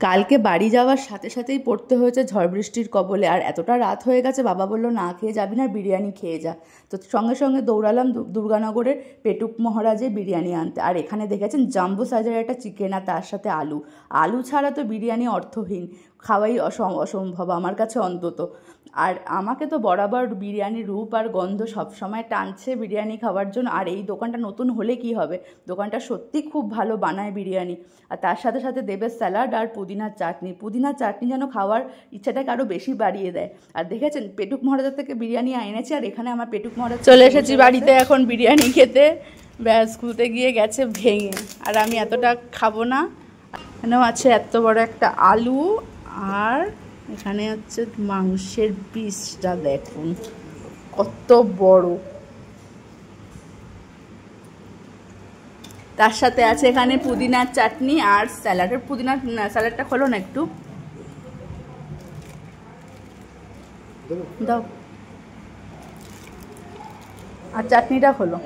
কালকে বাড়ি যাওয়ার সাথে সাথেই পড়তে হয়েছে ঝড় বৃষ্টির কবলে। আর এতটা রাত হয়ে গেছে, বাবা বললো না খেয়ে যাবি না, বিরিয়ানি খেয়ে যা। তো সঙ্গে সঙ্গে দৌড়ালাম দুর্গানগরের পেটুক মহারাজে বিরিয়ানি আনতে। আর এখানে দেখেছেন জাম্বো সাইজের একটা চিকেন আর তার সাথে আলু। আলু ছাড়া তো বিরিয়ানি অর্থহীন, খাওয়াই অসম্ভব আমার কাছে অন্তত। আর আমাকে তো বরাবর বিরিয়ানির রূপ আর গন্ধ সবসময় টানছে বিরিয়ানি খাওয়ার জন্য। আর এই দোকানটা নতুন হলে কি হবে, দোকানটা সত্যি খুব ভালো বানায় বিরিয়ানি। আর তার সাথে সাথে দেবে স্যালাড আর পুদিনার চাটনি। পুদিনার চাটনি যেন খাওয়ার ইচ্ছাটাকে আরও বেশি বাড়িয়ে দেয়। আর দেখেছেন পেটুক মহারাজার থেকে বিরিয়ানি এনেছে, আর এখানে আমার পেটুক মহারাজ চলে এসেছি বাড়িতে এখন বিরিয়ানি খেতে। ব্যাস খুলতে গিয়ে গেছে ভেঙে, আর আমি এতটা খাবো না। এখানেও আছে এত বড় একটা আলু, আর এখানে হচ্ছে মাংসের পিসটা দেখুন কত বড়। তার সাথে আছে এখানে পুদিনার চাটনি আর স্যালাডের পুদিনার স্যালাডটা খোলো না একটু দাও, আর চাটনিটা খোলো।